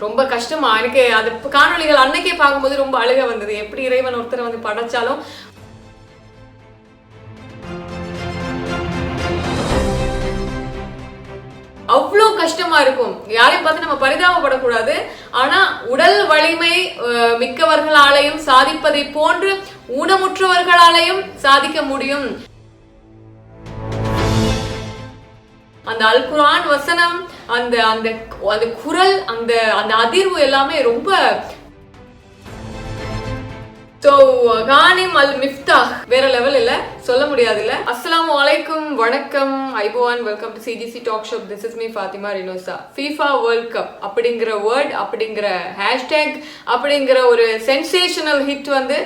ரொம்ப கஷ்டமா எனக்கு அது காணொலிகள் அன்னைக்கே பார்க்கும்போது ரொம்ப அழுக வந்தது. எப்படி இறைவன் ஒருத்தரை வந்து படைச்சாலும் அவ்வளோ கஷ்டமா இருக்கும். யாரையும் பார்த்து நம்ம பரிதாபப்படக்கூடாது. ஆனா உடல் வலிமை மிக்கவர்களாலையும் சாதிப்பதை போன்று ஊனமுற்றவர்களாலையும் சாதிக்க முடியும். அந்த அல் குர்ஆன் வசனம், அந்த அந்த அந்த குரல், அந்த அந்த அதிர்வு எல்லாமே ரொம்ப. So கானிம் அல் மிஃப்தாஹ் வேற லெவல் இல்ல, சொல்ல முடியாது இல்ல. அஸ்ஸலாமு அலைக்கும், வணக்கம், ஐபோவான், welcome to CGC talk shop. This is me Fathima Rinosa. FIFA world cup அப்படிங்கிற வேர்ட், அப்படிங்கிற ஹேஷ்டேக், அப்படிங்கிற ஒரு சென்சேஷனல் ஹிட் வந்து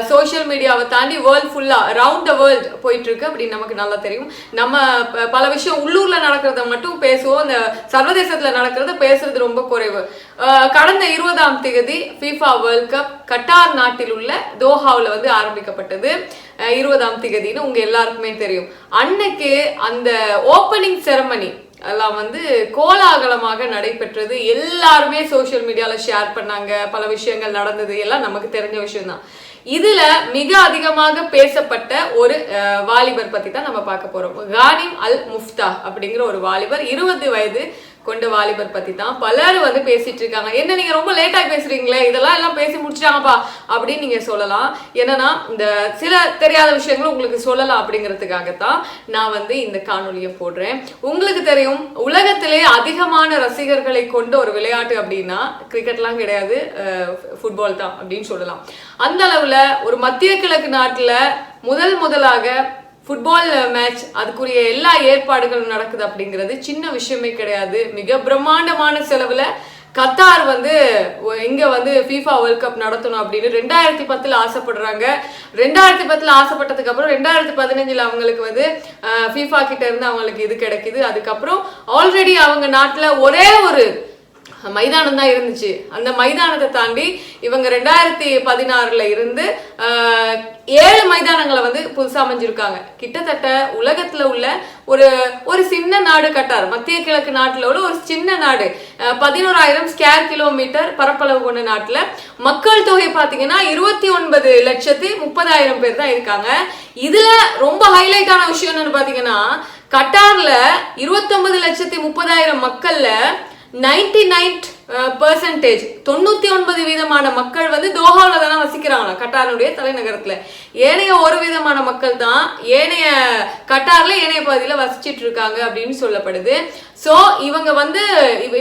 சோஷியல் மீடியாவை தாண்டி வேர்ல்ட் ஃபுல்லா அரவுண்ட் த வேர்ல்ட் போயிட்டு இருக்கு அப்படின்னு நமக்கு நல்லா தெரியும். நம்ம பல விஷயம் உள்ளூர்ல நடக்கிறத மட்டும் பேசுவோம், இந்த சர்வதேசத்துல நடக்கிறத பேசுறது ரொம்ப குறைவு. கடந்த 20ஆம் தேதி FIFA வேர்ல்ட் கப் கட்டார் நாட்டில் உள்ள தோஹாவில் வந்து ஆரம்பிக்கப்பட்டது. 20ஆம் தேதின்னு உங்க எல்லாருக்குமே தெரியும். அன்னைக்கு அந்த ஓப்பனிங் செரமனி எல்லாம் வந்து கோலாகலமாக நடைபெற்றது. எல்லாருமே சோசியல் மீடியால ஷேர் பண்ணாங்க. பல விஷயங்கள் நடந்தது, எல்லாம் நமக்கு தெரிஞ்ச விஷயம் தான். இதுல மிக அதிகமாக பேசப்பட்ட ஒரு வாலிபர் பத்தி தான் நம்ம பார்க்க போறோம். கானிம் அல் மிஃப்தாஹ் அப்படிங்கிற ஒரு வாலிபர், 20 வயது கொண்ட வாலிபர் பத்தி தான் பலரும் வந்து பேசிட்டு இருக்காங்க. என்ன நீங்க ரொம்ப லேட்டா பேசுறீங்களே, இதெல்லாம் எல்லாம் பேசி முடிச்சாங்கப்பா அப்படின்னு நீங்க சொல்லலாம். என்னன்னா இந்த சில தெரியாத விஷயங்களும் உங்களுக்கு சொல்லலாம் அப்படிங்கிறதுக்காகத்தான் நான் வந்து இந்த காணொலியை போடுறேன். உங்களுக்கு தெரியும், உலகத்திலே அதிகமான ரசிகர்களை கொண்ட ஒரு விளையாட்டு அப்படின்னா கிரிக்கெட்லாம் கிடையாது, ஃபுட்பால் தான் அப்படின்னு சொல்லலாம். அந்த அளவுல ஒரு மத்திய கிழக்கு நாட்டுல முதலாக ஃபுட்பால் மேட்ச், அதுக்குரிய எல்லா ஏற்பாடுகளும் நடக்குது அப்படிங்கிறது சின்ன விஷயமே கிடையாது. மிக பிரம்மாண்டமான செலவுல கத்தார் வந்து இங்க வந்து FIFA வேர்ல்ட் கப் நடத்தணும் அப்படின்னு 2010 ஆசைப்படுறாங்க. 2010 ஆசைப்பட்டதுக்கு அப்புறம் 2015 அவங்களுக்கு வந்து FIFA கிட்ட இருந்து அவங்களுக்கு இது கிடைக்குது. அதுக்கப்புறம் ஆல்ரெடி அவங்க நாட்டுல ஒரே ஒரு மைதானம் தான் இருந்துச்சு. அந்த மைதானத்தை தாண்டி இவங்க 2016 இருந்து 7 மைதானங்களை வந்து புதுசா அமைஞ்சிருக்காங்க. கிட்டத்தட்ட உலகத்துல உள்ள ஒரு சின்ன நாடு கட்டார், மத்திய கிழக்கு நாட்டுல உள்ள ஒரு சின்ன நாடு, 11,000 ஸ்கொயர் கிலோமீட்டர் பரப்பளவு கொண்ட நாட்டுல மக்கள் தொகை பாத்தீங்கன்னா 29,30,000 பேர் தான் இருக்காங்க. இதுல ரொம்ப ஹைலைட்டான விஷயம் என்னன்னு பாத்தீங்கன்னா, கட்டார்ல 29,30,000 மக்கள்ல 99% 99% மக்கள் வந்து தோஹாவில் தானே வசிக்கிறாங்க, கட்டாருடைய தலைநகரத்துல. ஏனைய 1% மக்கள் தான் ஏனைய கட்டார்ல ஏனைய பகுதியில வசிச்சிட்டு இருக்காங்க அப்படின்னு சொல்லப்படுது. சோ இவங்க வந்து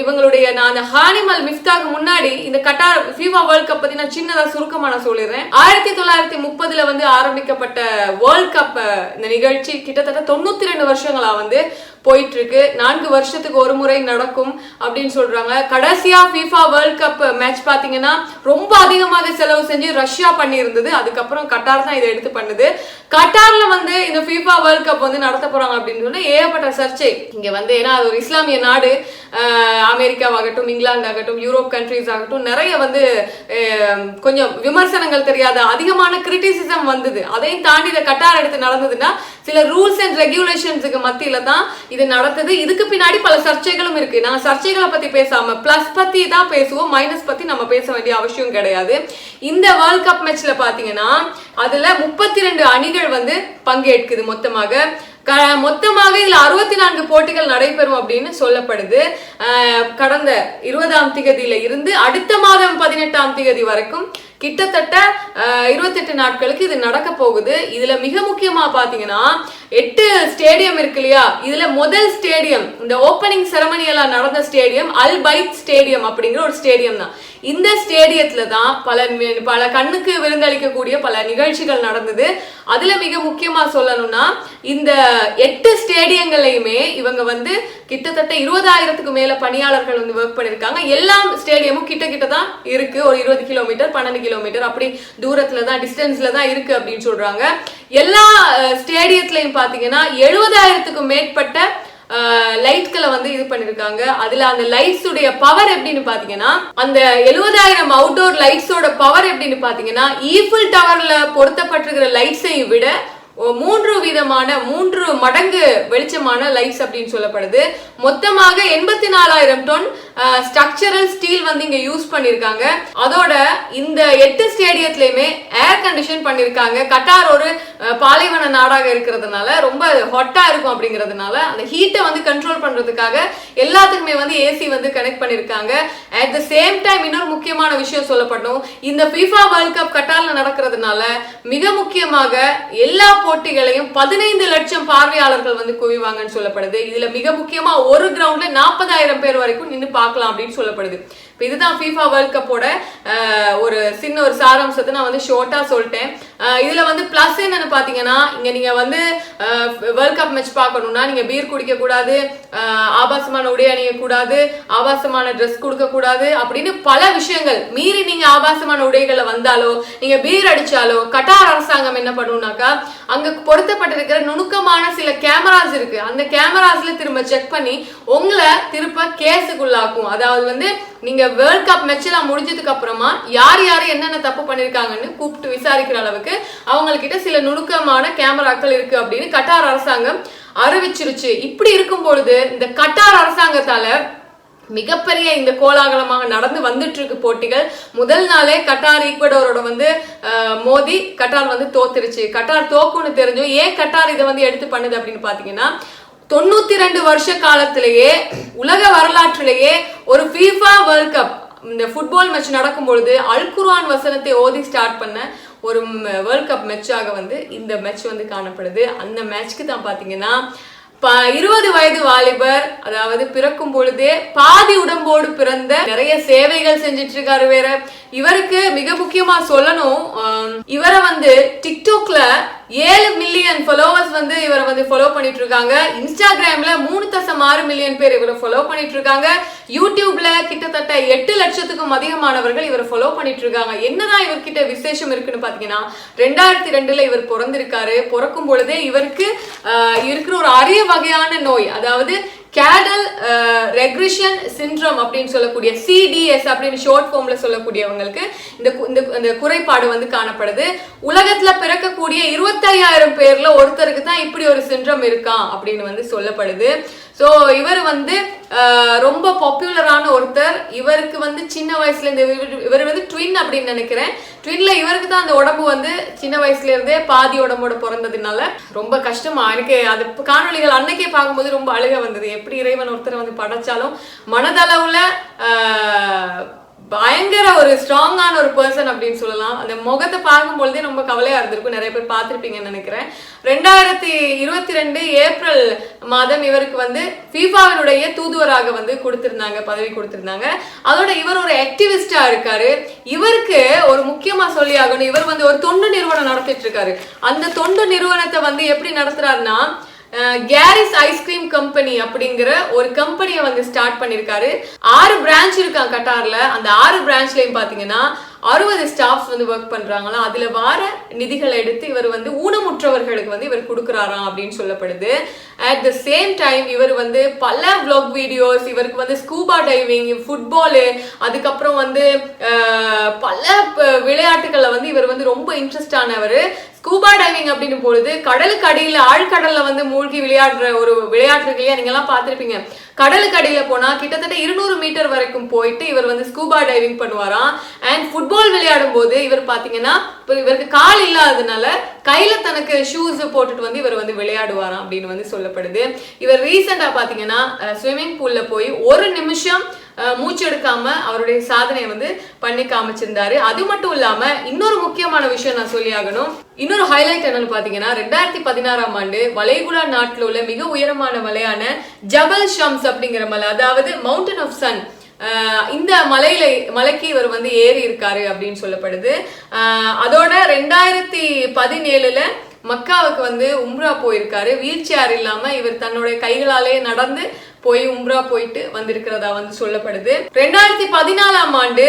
இவங்களுடைய நான் அந்த கானிம் அல் மிஃப்தாஹ் முன்னாடி இந்த கட்டார் FIFA வேர்ல்ட் கப் பத்தி நான் சின்னதா சுருக்கமா நான் சொல்லிடுறேன். 1930 வந்து ஆரம்பிக்கப்பட்ட வேர்ல்ட் கப் இந்த நிகழ்ச்சி கிட்டத்தட்ட 92 வருஷங்களா வந்து போயிட்டு இருக்கு. 4 வருஷத்துக்கு ஒரு முறை நடக்கும் அப்படின்னு சொல்றாங்க. கடைசியா FIFA வேர்ல்ட் கப் மேட்ச் பாத்தீங்கன்னா ரொம்ப அதிகமாக செலவு செஞ்சு ரஷ்யா பண்ணி இருந்தது. அதுக்கப்புறம் கட்டார் தான் இதை எடுத்து பண்ணுது. கட்டார்ல வந்து இந்த FIFA வேர்ல்ட் கப் வந்து நடத்த போறாங்க அப்படின்னு சொன்னா ஏகப்பட்ட சர்ச்சை இங்க வந்து. ஏன்னா அது ஒரு இஸ்லாமிய நாடு, அமெரிக்காவாகட்டும், இங்கிலாந்து ஆகட்டும், யூரோப் கண்ட்ரிஸ் ஆகட்டும், நிறைய வந்து கொஞ்சம் விமர்சனங்கள் தெரியாத அதிகமான கிரிட்டிசிசம் வந்தது. அதையும் தாண்டி இதை கட்டார் எடுத்து நடந்ததுன்னா சில ரூல்ஸ் அண்ட் ரெகுலேஷன்ஸுக்கு மத்தியில தான் இது நடக்குது. இதுக்கு பின்னாடி பல சர்ச்சைகளும் இருக்கு. நாங்க சர்ச்சைகளை பத்தி பேசாம பிளஸ் பத்தி தான் பேசுவோம், மைனஸ் பத்தி நம்ம பேச வேண்டிய அவசியம் கிடையாது. இந்த வேர்ல்ட் கப் மேட்ச்ல பாத்தீங்கன்னா அதுல 32 அணிகள் வந்து பங்கேற்குது. மொத்தமாக இதுல 64 போட்டிகள் நடைபெறும் அப்படின்னு சொல்லப்படுது. கடந்த 20ஆம் தேதியில இருந்து அடுத்த மாதம் 18ஆம் தேதி வரைக்கும் கிட்டத்தட்ட 28 நாட்களுக்கு இது நடக்க போகுது. இதுல மிக முக்கியமா பாத்தீங்கன்னா 8 ஸ்டேடியம் இருக்கு இல்லையா, இதுல முதல் ஸ்டேடியம், இந்த ஓப்பனிங் செரமனி எல்லாம் நடந்த ஸ்டேடியம் அல் பைத் ஸ்டேடியம் அப்படிங்கிற ஒரு ஸ்டேடியம் தான். இந்த ஸ்டேடியத்துல தான் பல கண்ணுக்கு விருந்தளிக்கக்கூடிய பல நிகழ்ச்சிகள் நடந்தது. அதுல மிக முக்கியமா சொல்லணும்னா இந்த 8 ஸ்டேடியங்களையுமே இவங்க வந்து கிட்டத்தட்ட 20,000க்கு மேல பணியாளர்கள் வந்து ஒர்க் பண்ணிருக்காங்க. எல்லா ஸ்டேடியமும் கிட்ட தான் இருக்கு. ஒரு 20 கிலோமீட்டர் 12 கிலோமீட்டர் அப்படி தூரத்துல தான், டிஸ்டன்ஸ்ல தான் இருக்கு அப்படின்னு சொல்றாங்க. எல்லா ஸ்டேடியத்திலையும் பாத்தீங்கன்னா 70,000க்கும் மேற்பட்ட லைட்களை வந்து இது பண்ணிருக்காங்க. அதுல அந்த லைட்ஸ் உடைய பவர் எப்படின்னு பாத்தீங்கன்னா, அந்த 70,000 அவுட்டோர் லைட்ஸோட பவர் எப்படின்னு பாத்தீங்கன்னா ஈஃபில் டவர்ல பொருத்தப்பட்டிருக்கிற லைட்ஸையும் விட மூன்று மடங்கு வெளிச்சமான லைட்ஸ் அப்படின்னு சொல்லப்படுது. மொத்தமாக 84,000 டன் ஸ்ட்ரக்சரல் ஸ்டீல் வந்து இங்க யூஸ் பண்ணிருக்காங்க. அதோட இந்த 8 ஸ்டேடியத்திலயுமே ஏர் கண்டிஷன் பண்ணிருக்காங்க. கட்டார் ஒரு பாலைவன நாடாக இருக்கிறதுனால ரொம்ப ஹாட்டா இருக்கும் அப்படிங்கிறதுனால அந்த ஹீட்டை வந்து கண்ட்ரோல் பண்றதுக்காக எல்லாத்துக்குமே வந்து ஏசி வந்து கனெக்ட் பண்ணிருக்காங்க. அட் த சேம் டைம் இன்னொரு முக்கியமான விஷயம் சொல்லப்படும், இந்த FIFA வேர்ல்ட் கப் கட்டார்ல நடக்கிறதுனால மிக முக்கியமாக எல்லா போட்டிகளையும் 15 லட்சம் பார்வையாளர்கள் வந்து குவிவாங்கன்னு சொல்லப்படுது. இதுல மிக முக்கியமா ஒரு கிரவுண்ட்ல 40,000 பேர் வரைக்கும் நின்று பார்க்கலாம் அப்படின்னு சொல்லப்படுது. இதுதான் FIFA வேர்ல்ட் கப்போட ஒரு சின்ன ஒரு சாராம்சத்தை நான் வந்து ஷார்ட்டா சொல்லிட்டேன். இதுல வந்து பிளஸ் என்னன்னு பாத்தீங்கன்னா, இங்க நீங்க வந்து வேர்ல்ட் கப் மேட்ச் பார்க்கணும்னா நீங்க பீர் குடிக்க கூடாது, ஆபாசமான உடை அணிய கூடாது, ஆபாசமான ட்ரெஸ் கொடுக்க கூடாது அப்படின்னு பல விஷயங்கள் மீறி நீங்க ஆபாசமான உடைகளை வந்தாலோ நீங்க பீர் அடிச்சாலோ கட்டார் அரசாங்கம் என்ன பண்ணுனாக்கா, அங்க பொருத்தப்பட்டிருக்கிற நுணுக்கமான சில கேமராஸ் இருக்கு, அந்த கேமராஸ்ல திரும்ப செக் பண்ணி உங்களை திருப்ப கேஸுக்குள்ளாக்கும். அதாவது வந்து நீங்க வேர்ல்ட் கப் மேட்ச் எல்லாம் முடிஞ்சதுக்கு அப்புறமா யார் யாரு என்னென்ன தப்பு பண்ணிருக்காங்கன்னு கூப்பிட்டு விசாரிக்கிற அளவுக்கு அவங்க கிட்ட சில நுணுக்கமான கேமராக்கள் இருக்கு அப்படின்னு கட்டார் அரசாங்கம் அறிவிச்சிருச்சு. இப்படி இருக்கும் பொழுது இந்த கட்டார் அரசாங்கத்தால மிகப்பெரிய இந்த கோலாகலமாக நடந்து வந்துட்டு இருக்கு போட்டிகள். முதல் நாளே கட்டார் ஈக்வடோரோட வந்து மோதி கட்டார் வந்து தோத்துருச்சு. கட்டார் தோக்குன்னு தெரிஞ்சும் ஏன் கட்டார் இதை வந்து எடுத்து பண்ணுது அப்படின்னு பாத்தீங்கன்னா, 92 வருஷ காலத்திலேயே உலக வரலாற்றிலேயே ஒரு FIFA வேர்ல்ட் கப் இந்த ஃபுட்பால் மேட்ச் நடக்கும் பொழுது அல் குர்ஆன் வசனத்தை ஓதி ஸ்டார்ட் பண்ண ஒரு வேர்ல்ட் கப் மேட்சாக வந்து இந்த மேட்ச் வந்து காணப்படுது. அந்த மேட்ச்க்கு தான் பாத்தீங்கன்னா 20 வயது வாலிபர், அதாவது பிறக்கும் பொழுதே பாதி உடம்போடு பிறந்த, நிறைய சேவைகள் செஞ்சிட்டு இருக்காரு. வேற இவருக்கு மிக முக்கியமா சொல்லணும், இவரை வந்து டிக்டாக்ல 7 மில்லியன் ஃபாலோவர்ஸ் வந்து இவரை வந்து ஃபாலோ பண்ணிட்டு இருக்காங்க. இன்ஸ்டாகிராம்ல 3.6 மில்லியன் பேர் இவரை ஃபாலோ பண்ணிட்டு இருக்காங்க. யூடியூப்ல கிட்டத்தட்ட 8 லட்சத்துக்கும் அதிகமானவர்கள் இவரை ஃபாலோ பண்ணிட்டு இருக்காங்க. என்னதான் இவர்கிட்ட விசேஷம் இருக்குன்னு பாத்தீங்கன்னா, 2002ல இவர் பிறந்திருக்காரு. பிறக்கும் பொழுதே இவருக்கு இருக்கிற ஒரு அரிய வகையான நோய், அதாவது கேடல் ரெக்ரிஷன் சிண்ட்ரோம் அப்படின்னு சொல்லக்கூடிய CDS அப்படின்னு ஷார்ட் ஃபார்ம்ல சொல்லக்கூடியவங்களுக்கு இந்த குறைபாடு வந்து காணப்படுது. உலகத்துல பிறக்கக்கூடிய 25,000 பேர்ல ஒருத்தருக்கு தான் இப்படி ஒரு சிண்ட்ரோம் இருக்கான் அப்படின்னு வந்து சொல்லப்படுது. ஸோ இவர் வந்து ரொம்ப பாப்புலரான ஒருத்தர். இவருக்கு வந்து சின்ன வயசுல இருந்து இவர் வந்து ட்வின் அப்படின்னு நினைக்கிறேன். ட்வின்ல இவருக்கு தான் அந்த உடம்பு வந்து சின்ன வயசுல இருந்தே பாதி உடம்போட பிறந்ததுனால ரொம்ப கஷ்டமா எனக்கு அது காணொலிகள் அன்னைக்கே பார்க்கும்போது ரொம்ப அழுக வந்தது. எப்படி இறைவன் ஒருத்தரை வந்து படைச்சாலும் மனதளவுல பயங்கர ஒரு ஸ்ட்ராங்கான ஒரு பர்சன் அப்படின்னு சொல்லலாம். அந்த முகத்தை பார்க்கும் பொழுதே ரொம்ப கவலையா இருந்திருக்கும். நிறைய பேர் பார்த்திருப்பீங்கன்னு நினைக்கிறேன். 2022 ஏப்ரல் மாதம் இவருக்கு வந்து FIFAவினுடைய தூதுவராக வந்து கொடுத்திருந்தாங்க, பதவி கொடுத்திருந்தாங்க. அதோட இவர் ஒரு ஆக்டிவிஸ்டா இருக்காரு. இவருக்கு ஒரு முக்கியமா சொல்லி ஆகணும், இவர் வந்து ஒரு தொண்டு நிறுவனம் நடத்திட்டு இருக்காரு. அந்த தொண்டு நிறுவனத்தை வந்து எப்படி நடத்துறாருன்னா, கேரிஸ் ஐஸ்கிரீம் கம்பெனி அப்படிங்கிற ஒரு கம்பெனியை வந்து ஸ்டார்ட் பண்ணிருக்காரு. 6 பிரான்ச் இருக்காங்க கட்டார்ல. அந்த 6 பிரான்ச்லயும் பாத்தீங்கன்னா 60 ஸ்டாஃப்ஸ் வந்து ஒர்க் பண்றாங்களாம். அதுல வார நிதிகளை எடுத்து இவர் வந்து ஊனமுற்றவர்களுக்கு வந்து இவர் கொடுக்குறாராம் அப்படின்னு சொல்லப்படுது. அட் த சேம் டைம் இவர் வந்து பல விளாக் வீடியோஸ், இவருக்கு வந்து ஸ்கூபா டைவிங், ஃபுட்பாலு, அதுக்கப்புறம் வந்து பல விளையாட்டுகள்ல வந்து இவர் வந்து ரொம்ப இன்ட்ரெஸ்ட் ஆனவர். ஸ்கூபா டைவிங் அப்படின்னு பொழுது கடலுக்கு அடியில ஆழ்கடல்ல வந்து மூழ்கி விளையாடுற ஒரு விளையாட்டு இல்லையா, நீங்க எல்லாம் பார்த்திருப்பீங்க. கடலுக்கு அடியில போனா கிட்டத்தட்ட 200 மீட்டர் வரைக்கும் போயிட்டு இவர் வந்து ஸ்கூபா டைவிங் பண்ணுவாராம். அண்ட் ஃபுட்பால் விளையாடும் போது இவர் பாத்தீங்கன்னா இவருக்கு கால் இல்லாததுனால கையில தனக்கு ஷூஸ் போட்டுட்டு வந்து இவர் வந்து விளையாடுவாராம் அப்படின்னு வந்து சொல்லப்படுது. இவர் ரீசெண்டா பாத்தீங்கன்னா ஸ்விம்மிங் பூல்ல போய் 1 நிமிஷம் மூச்சு எடுக்காம அவருடைய சாதனையை வந்து பண்ணி காமிச்சிருந்தாரு. அது மட்டும் இல்லாம இன்னொரு முக்கியமான விஷயம் நான் சொல்லி ஆகணும். இன்னொரு ஹைலைட் என்னன்னு பாத்தீங்கன்னா, 2016ஆம் ஆண்டு வளைகுடா நாட்டில் உள்ள மிக உயரமான மலையான ஜபல் ஷம்ஸ் அப்படிங்கிற மலை, அதாவது மவுண்டன் ஆஃப் சன், இந்த மலைக்கு இவர் வந்து ஏறி இருக்காரு அப்படின்னு சொல்லப்படுது. அதோட 2017ல மக்காவுக்கு வந்து உம்ரா போயிருக்காரு. வீல் சேர் இல்லாம இவர் தன்னுடைய கைகளாலே நடந்து போய் உம்ரா போயிட்டு வந்திருக்கிறதா வந்து சொல்லப்படுது. 2014ஆம் ஆண்டு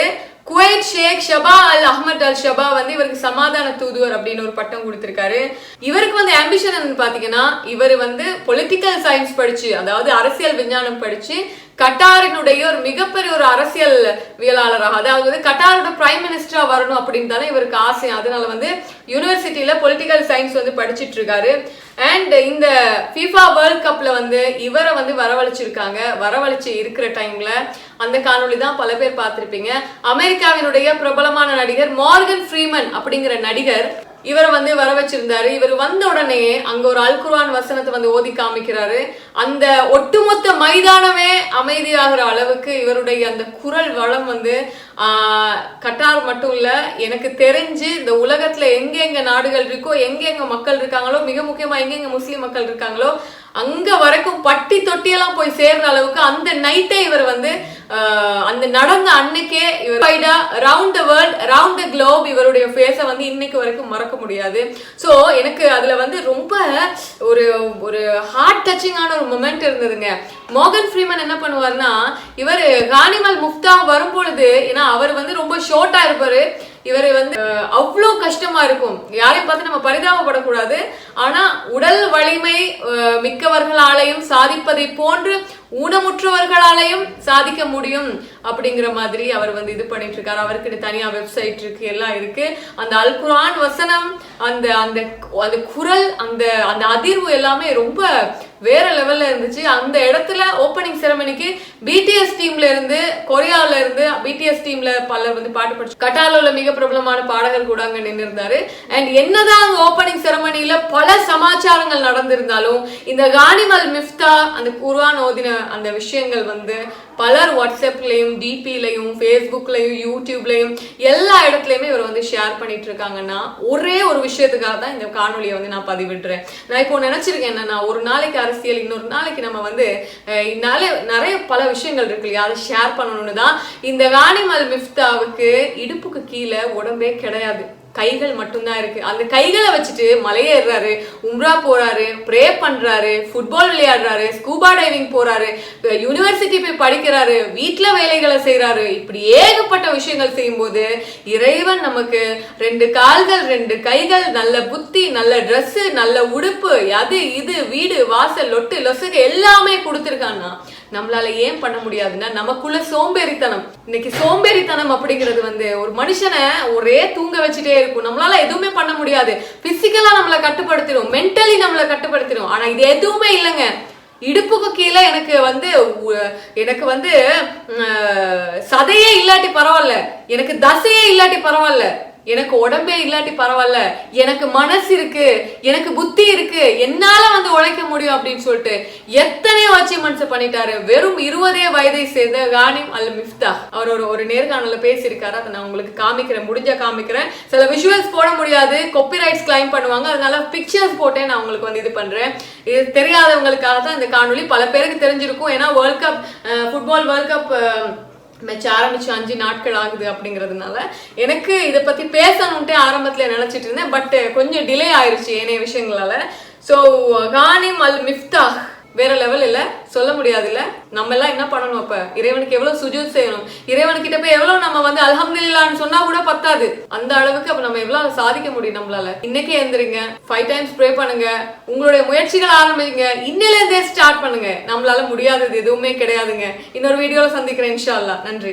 குவைத் ஷேக் ஷபா அல் அஹ்மத் அல் ஷபா வந்து இவருக்கு சமாதான தூதுவர் அப்படின்னு ஒரு பட்டம் கொடுத்திருக்காரு. இவருக்கு வந்து ஆம்பிஷன் பாத்தீங்கன்னா, இவர் வந்து பொலிட்டிக்கல் சயின்ஸ் படிச்சு, அதாவது அரசியல் விஞ்ஞானம் படிச்சு கட்டாரினுடைய ஒரு மிகப்பெரிய ஒரு அரசியல்வியலாளராக, அதாவது கட்டாரோட பிரைம் மினிஸ்டரா வரணும் அப்படின்னு தானே இவருக்கு ஆசை. அதனால வந்து யூனிவர்சிட்டியில பொலிட்டிக்கல் சயின்ஸ் வந்து படிச்சிட்டு இருக்காரு. அண்ட் இந்த FIFA வேர்ல்ட் கப்ல வந்து இவரை வந்து வரவழைச்சு இருக்கிற டைம்ல அந்த காணொளி தான் பல பேர் பார்த்திருப்பீங்க. அமெரிக்காவினுடைய பிரபலமான நடிகர் மார்கன் ஃப்ரீமன் அப்படிங்கிற நடிகர் இவரை வந்து வர வச்சிருந்தாரு. இவர் வந்த உடனே அங்க ஒரு அல் குர்ஆன் வசனத்தை வந்து ஓதி காமிக்கிறாரு. அந்த ஒட்டுமொத்த மைதானமே அமைதியாகிற அளவுக்கு இவருடைய அந்த குரல் வளம் வந்து கட்டார் மட்டும் இல்ல, எனக்கு தெரிஞ்சு இந்த உலகத்துல எங்கெங்க நாடுகள் இருக்கோ, எங்கெங்க மக்கள் இருக்காங்களோ, மிக முக்கியமா எங்கெங்க முஸ்லிம் மக்கள் இருக்காங்களோ அங்க வரைக்கும் பட்டி தொட்டியெல்லாம் போய் சேர்ற அளவுக்கு அந்த நைட்டே இவர் வந்து அந்த நடந்த அன்னைக்கே இவர் round the world, round the Globe இவருடைய ஃபேஸை வந்து இன்னைக்கு வரைக்கும் மறக்க முடியாது. ஸோ எனக்கு அதுல வந்து ரொம்ப ஒரு ஒரு ஹார்ட் டச்சிங்கான ஒரு மொமெண்ட் இருந்ததுங்க. மார்கன் ஃப்ரீமன் என்ன பண்ணுவாருன்னா, இவர் கானிமல் முஃப்தா வரும்பொழுது, ஏன்னா அவர் வந்து ரொம்ப ஷார்ட்டா இருப்பாரு, இவர் வந்து அவ்வளோ கஷ்டமா இருக்கும். யாரையும் பார்த்து நம்ம பரிதாபப்படக்கூடாது. ஆனா உடல் வலிமை மிக்கவர்களாலையும் சாதிப்பதை போன்று ஊனமுற்றவர்களாலையும் சாதிக்க முடியும் அப்படிங்கிற மாதிரி அவர் வந்து இது பண்ணிட்டு இருக்காரு. அவருக்கு தனியா வெப்சைட் இருக்கு, எல்லாம் இருக்கு. அந்த அல் குர்ஆன் வசனம், அந்த அந்த அந்த குரல், அந்த அந்த அதிர்வு எல்லாமே ரொம்ப வேற லெவல்ல இருந்துச்சு. அந்த இடத்துல ஓப்பனிங் செரமனிக்கு பிடிஎஸ் டீம்ல இருந்து, கொரியால இருந்து பிடிஎஸ் டீம்ல பலர் வந்து பாட்டு படிச்சு, கட்டார்ல உள்ள மிக பிரபலமான பாடகர் கூட அங்க நின்று இருந்தாரு. அண்ட் என்னதான் அங்க ஓப்பனிங் செரமனில பல சமாச்சாரங்கள் நடந்திருந்தாலும் இந்த கானிமல் மிஃப்தா அந்த குர்ஆன் ஓதின அந்த விஷயங்கள் வந்து பலர் வாட்ஸ்அப்லயும், டிபிலையும், ஃபேஸ்புக்லயும், யூடியூப்லயும் எல்லா இடத்துலயுமே இவர் வந்து ஷேர் பண்ணிட்டு இருக்காங்கன்னா ஒரே ஒரு விஷயத்துக்காக தான் இந்த காணொலியை வந்து நான் பதிவிடுறேன். நான் இப்போ நினைச்சிருக்கேன் என்னன்னா, ஒரு நாளைக்கு அரசியல், இன்னொரு நாளைக்கு நம்ம வந்து நிறைய பல விஷயங்கள் இருக்கு இல்லையா, அதை ஷேர் பண்ணணும்னு தான். இந்த கானிமல் மிஃப்தாவுக்கு இடுப்புக்கு கீழே உடம்பே கிடையாது, கைகள் மட்டும்தான் இருக்கு. அந்த கைகளை வச்சுட்டு மலையேறாரு, உம்ரா போறாரு, ப்ரே பண்றாரு, ஃபுட்பால் விளையாடுறாரு, ஸ்கூபா டைவிங் போறாரு, யூனிவர்சிட்டி போய் படிக்கிறாரு, வீட்டுல வேலைகளை செய்யறாரு. இப்படி ஏகப்பட்ட விஷயங்கள் செய்யும் போது இறைவன் நமக்கு 2 கால்கள், 2 கைகள், நல்ல புத்தி, நல்ல ட்ரெஸ், நல்ல உடுப்பு, அது இது, வீடு வாசல், லொட்டு லொசுக்கு எல்லாமே கொடுத்துருக்கான்னா நம்மளால ஏன் பண்ண முடியாதுன்னா நமக்குள்ள சோம்பேறித்தனம். இன்னைக்கு சோம்பேறித்தனம் அப்படிங்கிறது வந்து ஒரு மனுஷனை ஒரே தூங்க வச்சுட்டே இருக்கும். நம்மளால எதுவுமே பண்ண முடியாது. பிசிக்கலா நம்மளை கட்டுப்படுத்திடும், மென்டலி நம்மளை கட்டுப்படுத்திடும். ஆனா இது எதுவுமே இல்லைங்க. இடுப்புக்கு கீழே எனக்கு வந்து சதையே இல்லாட்டி பரவாயில்ல, எனக்கு தசையே இல்லாட்டி பரவாயில்ல, எனக்கு உடம்பே இல்லாட்டி பரவாயில்ல, எனக்கு மனசு இருக்கு, எனக்கு புத்தி இருக்கு, என்னால வந்து உழைக்க முடியும் அப்படின்னு சொல்லிட்டு எத்தனையோ அச்சீவ்மெண்ட்ஸ் பண்ணிட்டாரு. வெறும் 20 வயதை சேர்ந்த கானிம் அல் மிஃப்தா அவர் ஒரு நேர்காணல பேசியிருக்காரு. அதை நான் உங்களுக்கு காமிக்கிறேன். சில விஷுவல்ஸ் போட முடியாது, காப்பிரைட்ஸ் கிளைம் பண்ணுவாங்க, அதனால பிக்சர்ஸ் போட்டே நான் உங்களுக்கு வந்து இது பண்றேன். இது தெரியாதவங்களுக்காக தான் இந்த காணொலி. பல பேருக்கு தெரிஞ்சிருக்கும், ஏன்னா world cup, football world cup match ஆரம்பிச்சு 5 நாட்கள் ஆகுது அப்படிங்கிறதுனால எனக்கு இதை பத்தி பேசணும்ட்டே ஆரம்பத்துல நினைச்சிட்டு இருந்தேன். பட் கொஞ்சம் டிலே ஆயிருச்சு ஏனைய விஷயங்களால. ஸோ கானிம் அல் மிஃப்தா வேற லெவல் இல்ல, சொல்ல முடியாது இல்ல. நம்ம எல்லாம் என்ன பண்ணணும், அப்ப இறைவனுக்கு எவ்வளவு சுஜூத் செய்யணும், இறைவனுக்கிட்ட போய் எவ்வளவு நம்ம வந்து அல்ஹம்துலில்லாஹ்னு சொன்னா கூட பத்தாது. அந்த அளவுக்கு அப்ப நம்ம எவ்வளவு சாதிக்க முடியும் நம்மளால. இன்னைக்கே எழுந்திருங்க, 5 டைம்ஸ் ப்ரே பண்ணுங்க, உங்களுடைய முயற்சிகள் ஆரம்பிங்க, இன்னில இருந்தே ஸ்டார்ட் பண்ணுங்க. நம்மளால முடியாதது எதுவுமே கிடையாதுங்க. இன்னொரு வீடியோல சந்திக்கிறேன் இன்ஷா அல்லாஹ். நன்றி.